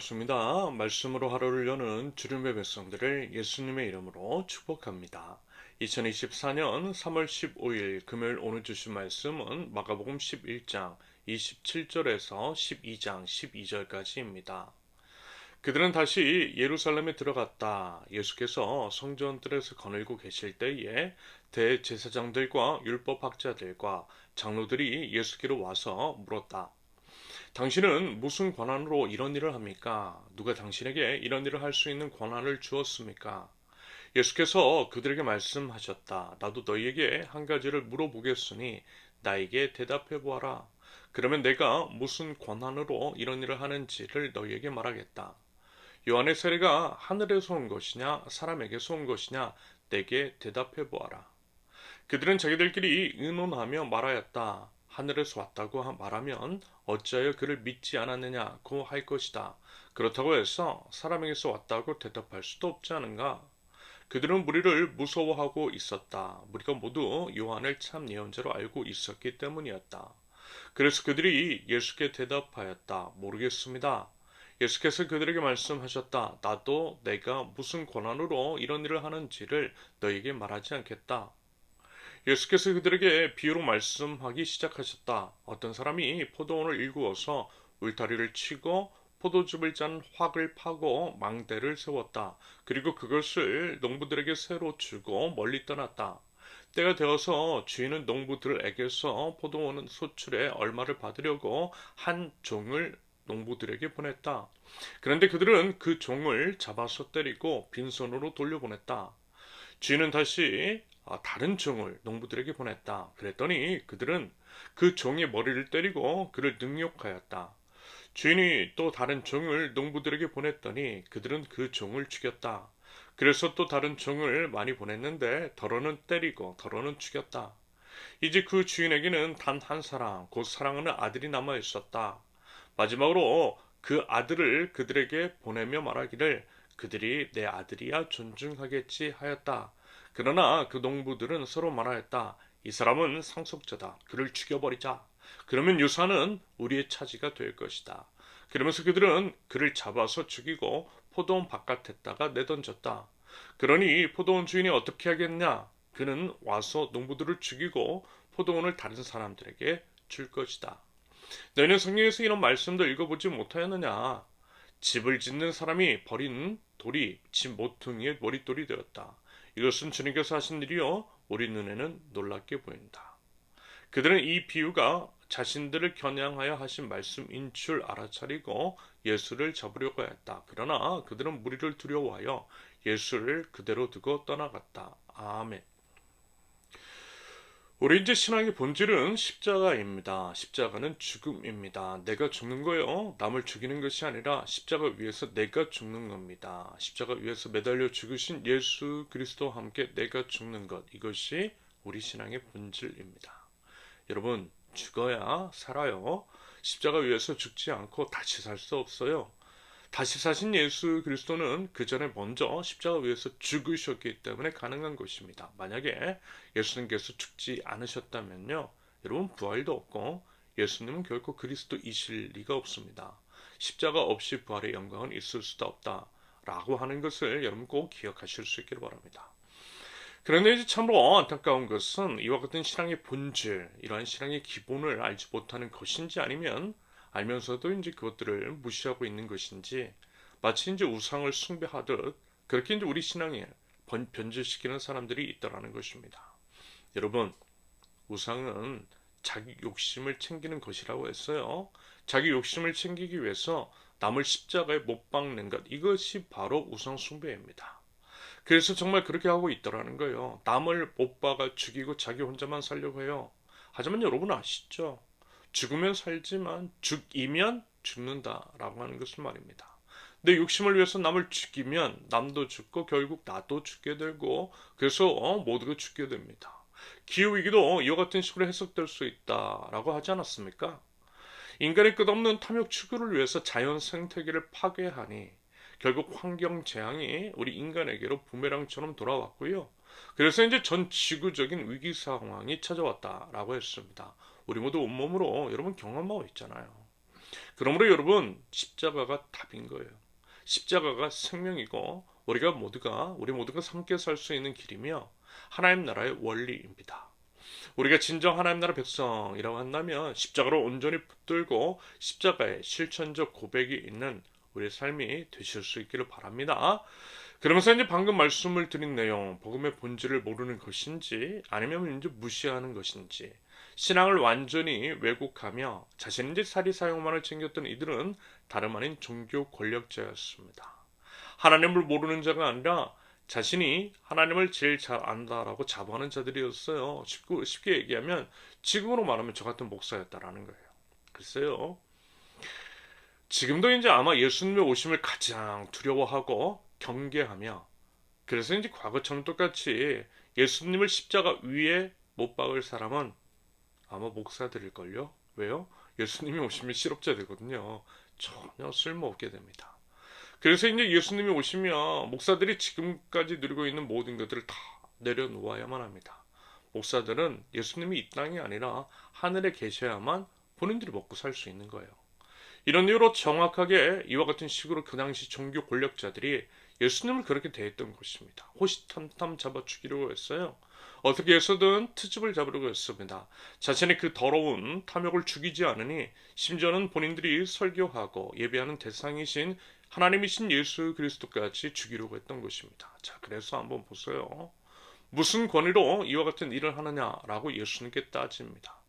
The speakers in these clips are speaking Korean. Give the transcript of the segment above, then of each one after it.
반갑습니다. 말씀으로 하루를 여는 주름의 백성들을 예수님의 이름으로 축복합니다. 2024년 3월 15일 금요일 오늘 주신 말씀은 마가복음 11장 27절에서 12장 12절까지입니다. 그들은 다시 예루살렘에 들어갔다. 예수께서 성전들에서 거닐고 계실 때에 대제사장들과 율법학자들과 장로들이 예수께로 와서 물었다. 당신은 무슨 권한으로 이런 일을 합니까? 누가 당신에게 이런 일을 할 수 있는 권한을 주었습니까? 예수께서 그들에게 말씀하셨다. 나도 너희에게 한 가지를 물어보겠으니 나에게 대답해 보아라. 그러면 내가 무슨 권한으로 이런 일을 하는지를 너희에게 말하겠다. 요한의 세례가 하늘에서 온 것이냐 사람에게서 온 것이냐 내게 대답해 보아라. 그들은 자기들끼리 의논하며 말하였다. 하늘에서 왔다고 말하면 어찌하여 그를 믿지 않았느냐고 할 것이다. 그렇다고 해서 사람에게서 왔다고 대답할 수도 없지 않은가? 그들은 무리를 무서워하고 있었다. 무리가 모두 요한을 참 예언자로 알고 있었기 때문이었다. 그래서 그들이 예수께 대답하였다. 모르겠습니다. 예수께서 그들에게 말씀하셨다. 나도 내가 무슨 권한으로 이런 일을 하는지를 너에게 말하지 않겠다. 예수께서 그들에게 비유로 말씀하기 시작하셨다. 어떤 사람이 포도원을 일구어서 울타리를 치고 포도즙을 짠 확을 파고 망대를 세웠다. 그리고 그것을 농부들에게 새로 주고 멀리 떠났다. 때가 되어서 주인은 농부들에게서 포도원 소출에 얼마를 받으려고 한 종을 농부들에게 보냈다. 그런데 그들은 그 종을 잡아서 때리고 빈손으로 돌려보냈다. 주인은 다시 다른 종을 농부들에게 보냈다. 그랬더니 그들은 그 종의 머리를 때리고 그를 능욕하였다. 주인이 또 다른 종을 농부들에게 보냈더니 그들은 그 종을 죽였다. 그래서 또 다른 종을 많이 보냈는데 더러는 때리고 더러는 죽였다. 이제 그 주인에게는 단 한 사람, 곧 사랑하는 아들이 남아 있었다. 마지막으로 그 아들을 그들에게 보내며 말하기를 그들이 내 아들이야 존중하겠지 하였다. 그러나 그 농부들은 서로 말하였다. 이 사람은 상속자다. 그를 죽여버리자. 그러면 유산은 우리의 차지가 될 것이다. 그러면서 그들은 그를 잡아서 죽이고 포도원 바깥에다가 내던졌다. 그러니 포도원 주인이 어떻게 하겠냐? 그는 와서 농부들을 죽이고 포도원을 다른 사람들에게 줄 것이다. 너희는 성경에서 이런 말씀도 읽어보지 못하였느냐? 집을 짓는 사람이 버린 돌이 집 모퉁이의 머릿돌이 되었다. 이것은 주님께서 하신 일이요 우리 눈에는 놀랍게 보인다. 그들은 이 비유가 자신들을 겨냥하여 하신 말씀인 줄 알아차리고 예수를 잡으려고 했다. 그러나 그들은 무리를 두려워하여 예수를 그대로 두고 떠나갔다. 아멘. 우리 이제 신앙의 본질은 십자가입니다. 십자가는 죽음입니다. 내가 죽는 거요. 남을 죽이는 것이 아니라 십자가 위에서 내가 죽는 겁니다. 십자가 위에서 매달려 죽으신 예수 그리스도와 함께 내가 죽는 것. 이것이 우리 신앙의 본질입니다. 여러분, 죽어야 살아요. 십자가 위에서 죽지 않고 다시 살 수 없어요. 다시 사신 예수 그리스도는 그 전에 먼저 십자가 위에서 죽으셨기 때문에 가능한 것입니다. 만약에 예수님께서 죽지 않으셨다면요, 여러분 부활도 없고 예수님은 결코 그리스도이실 리가 없습니다. 십자가 없이 부활의 영광은 있을 수도 없다라고 하는 것을 여러분 꼭 기억하실 수 있기를 바랍니다. 그런데 이제 참으로 안타까운 것은 이와 같은 신앙의 본질, 이러한 신앙의 기본을 알지 못하는 것인지 아니면 알면서도 이제 그것들을 무시하고 있는 것인지 마치 이제 우상을 숭배하듯 그렇게 이제 우리 신앙에 변질시키는 사람들이 있다라는 것입니다. 여러분, 우상은 자기 욕심을 챙기는 것이라고 했어요. 자기 욕심을 챙기기 위해서 남을 십자가에 못 박는 것, 이것이 바로 우상 숭배입니다. 그래서 정말 그렇게 하고 있더라는 거예요. 남을 못 박아 죽이고 자기 혼자만 살려고 해요. 하지만 여러분 아시죠? 죽으면 살지만 죽이면 죽는다라고 하는 것을 말입니다. 내 욕심을 위해서 남을 죽이면 남도 죽고 결국 나도 죽게 되고 그래서 모두가 죽게 됩니다. 기후위기도 이와 같은 식으로 해석될 수 있다라고 하지 않았습니까? 인간의 끝없는 탐욕 추구를 위해서 자연 생태계를 파괴하니 결국 환경 재앙이 우리 인간에게로 부메랑처럼 돌아왔고요. 그래서 이제 전 지구적인 위기 상황이 찾아왔다라고 했습니다. 우리 모두 온몸으로 여러분 경험하고 있잖아요. 그러므로 여러분, 십자가가 답인 거예요. 십자가가 생명이고 우리 모두가 함께 살 수 있는 길이며 하나님 나라의 원리입니다. 우리가 진정 하나님 나라 백성이라고 한다면 십자가로 온전히 붙들고 십자가의 실천적 고백이 있는 우리의 삶이 되실 수 있기를 바랍니다. 그러면서 이제 방금 말씀을 드린 내용, 복음의 본질을 모르는 것인지 아니면 이제 무시하는 것인지 신앙을 완전히 왜곡하며 자신의 이제 사리사욕만을 챙겼던 이들은 다름 아닌 종교 권력자였습니다. 하나님을 모르는 자가 아니라 자신이 하나님을 제일 잘 안다라고 자부하는 자들이었어요. 쉽게 얘기하면 지금으로 말하면 저 같은 목사였다라는 거예요. 글쎄요. 지금도 이제 아마 예수님의 오심을 가장 두려워하고 경계하며 그래서 이제 과거처럼 똑같이 예수님을 십자가 위에 못 박을 사람은 아마 목사들일걸요. 왜요? 예수님이 오시면 실업자 되거든요. 전혀 쓸모없게 됩니다. 그래서 이제 예수님이 오시면 목사들이 지금까지 누리고 있는 모든 것들을 다 내려놓아야만 합니다. 목사들은 예수님이 이 땅이 아니라 하늘에 계셔야만 본인들이 먹고 살 수 있는 거예요. 이런 이유로 정확하게 이와 같은 식으로 그 당시 종교 권력자들이 예수님을 그렇게 대했던 것입니다. 호시탐탐 잡아 죽이려고 했어요. 어떻게 해서든 트집을 잡으려고 했습니다. 자신의 그 더러운 탐욕을 죽이지 않으니 심지어는 본인들이 설교하고 예배하는 대상이신 하나님이신 예수 그리스도까지 죽이려고 했던 것입니다. 자, 그래서 한번 보세요. 무슨 권위로 이와 같은 일을 하느냐라고 예수님께 따집니다.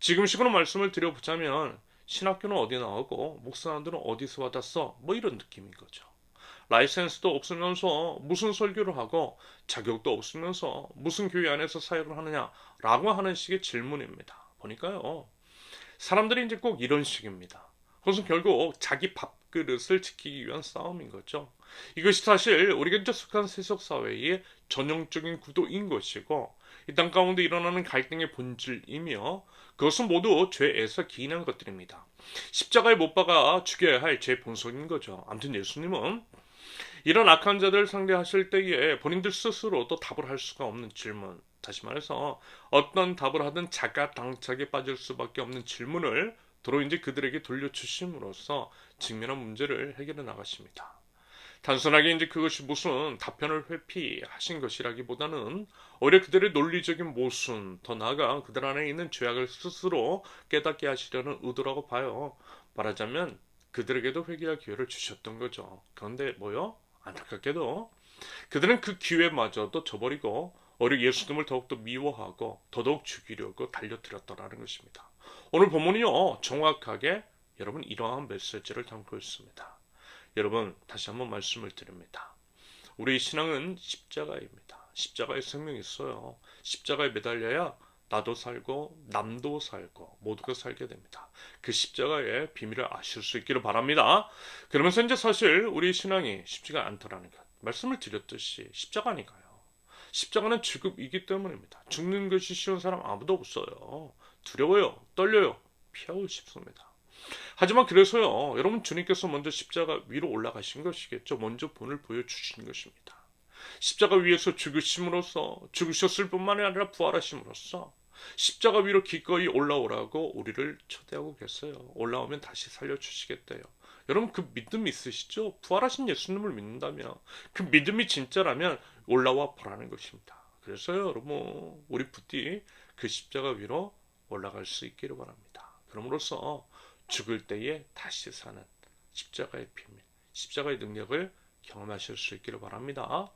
지금식으로 말씀을 드려보자면 신학교는 어디 나오고 목사들은 어디서 받았어? 뭐 이런 느낌인 거죠. 라이센스도 없으면서 무슨 설교를 하고 자격도 없으면서 무슨 교회 안에서 사역을 하느냐라고 하는 식의 질문입니다. 보니까요. 사람들이 이제 꼭 이런 식입니다. 그것은 결국 자기 밥그릇을 지키기 위한 싸움인 거죠. 이것이 사실 우리가 이제 속한 세속 사회의 전형적인 구도인 것이고 이 땅 가운데 일어나는 갈등의 본질이며 그것은 모두 죄에서 기인한 것들입니다. 십자가에 못 박아 죽여야 할 죄 본성인 거죠. 아무튼 예수님은 이런 악한 자들을 상대하실 때에 본인들 스스로도 답을 할 수가 없는 질문, 다시 말해서 어떤 답을 하든 자가당착에 빠질 수밖에 없는 질문을 도로 이제 그들에게 돌려주심으로써 직면한 문제를 해결해 나가십니다. 단순하게 이제 그것이 무슨 답변을 회피하신 것이라기보다는 오히려 그들의 논리적인 모순, 더 나아가 그들 안에 있는 죄악을 스스로 깨닫게 하시려는 의도라고 봐요. 말하자면 그들에게도 회개할 기회를 주셨던 거죠. 그런데 뭐요? 안타깝게도 그들은 그 기회마저도 저버리고 오히려 예수님을 더욱더 미워하고 더더욱 죽이려고 달려들었다는 것입니다. 오늘 본문이요 정확하게 여러분 이러한 메시지를 담고 있습니다. 여러분 다시 한번 말씀을 드립니다. 우리 신앙은 십자가입니다. 십자가에 생명이 있어요. 십자가에 매달려야 나도 살고 남도 살고 모두가 살게 됩니다. 그 십자가의 비밀을 아실 수 있기를 바랍니다. 그러면서 이제 사실 우리 신앙이 쉽지가 않다라는 것 말씀을 드렸듯이 십자가니까요. 십자가는 죽음이기 때문입니다. 죽는 것이 쉬운 사람 아무도 없어요. 두려워요. 떨려요. 피하고 싶습니다. 하지만 그래서요. 여러분 주님께서 먼저 십자가 위로 올라가신 것이겠죠. 먼저 본을 보여주신 것입니다. 십자가 위에서 죽으심으로써 죽으셨을 뿐만 아니라 부활하심으로써 십자가 위로 기꺼이 올라오라고 우리를 초대하고 계세요. 올라오면 다시 살려주시겠대요. 여러분 그 믿음 있으시죠? 부활하신 예수님을 믿는다면 그 믿음이 진짜라면 올라와 보라는 것입니다. 그래서요 여러분 우리 부디 그 십자가 위로 올라갈 수 있기를 바랍니다. 그럼으로써 죽을 때에 다시 사는 십자가의 비밀, 십자가의 능력을 경험하실 수 있기를 바랍니다.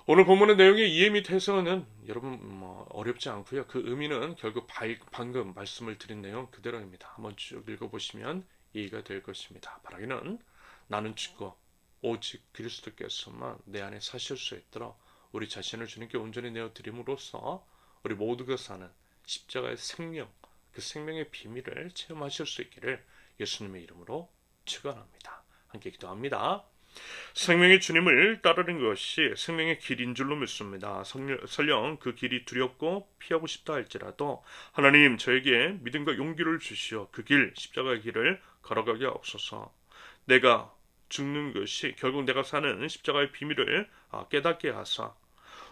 오늘 본문의 내용의 이해 및 해석은 여러분 어렵지 않고요. 그 의미는 결국 방금 말씀을 드린 내용 그대로입니다. 한번 쭉 읽어보시면 이해가 될 것입니다. 바라기는 나는 죽고 오직 그리스도께서만 내 안에 사실 수 있도록 우리 자신을 주님께 온전히 내어드림으로써 우리 모두가 사는 십자가의 생명, 그 생명의 비밀을 체험하실 수 있기를 예수님의 이름으로 축원합니다. 함께 기도합니다. 생명의 주님을 따르는 것이 생명의 길인 줄로 믿습니다. 설령 그 길이 두렵고 피하고 싶다 할지라도 하나님 저에게 믿음과 용기를 주시어 그 길, 십자가의 길을 걸어가게 하옵소서. 내가 죽는 것이 결국 내가 사는 십자가의 비밀을 깨닫게 하사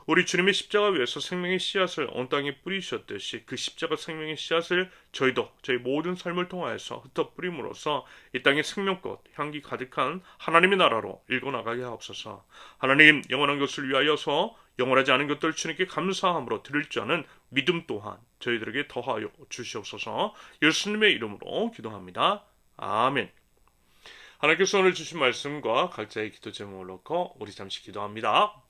우리 주님의 십자가 위에서 생명의 씨앗을 온 땅에 뿌리셨듯이 그 십자가 생명의 씨앗을 저희도 저희 모든 삶을 통하여서 흩어 뿌림으로써 이 땅에 생명꽃 향기 가득한 하나님의 나라로 일궈나가게 하옵소서. 하나님, 영원한 것을 위하여서 영원하지 않은 것들 주님께 감사함으로 드릴 줄 아는 믿음 또한 저희들에게 더하여 주시옵소서. 예수님의 이름으로 기도합니다. 아멘. 하나님께서 오늘 주신 말씀과 각자의 기도 제목을 놓고 우리 잠시 기도합니다.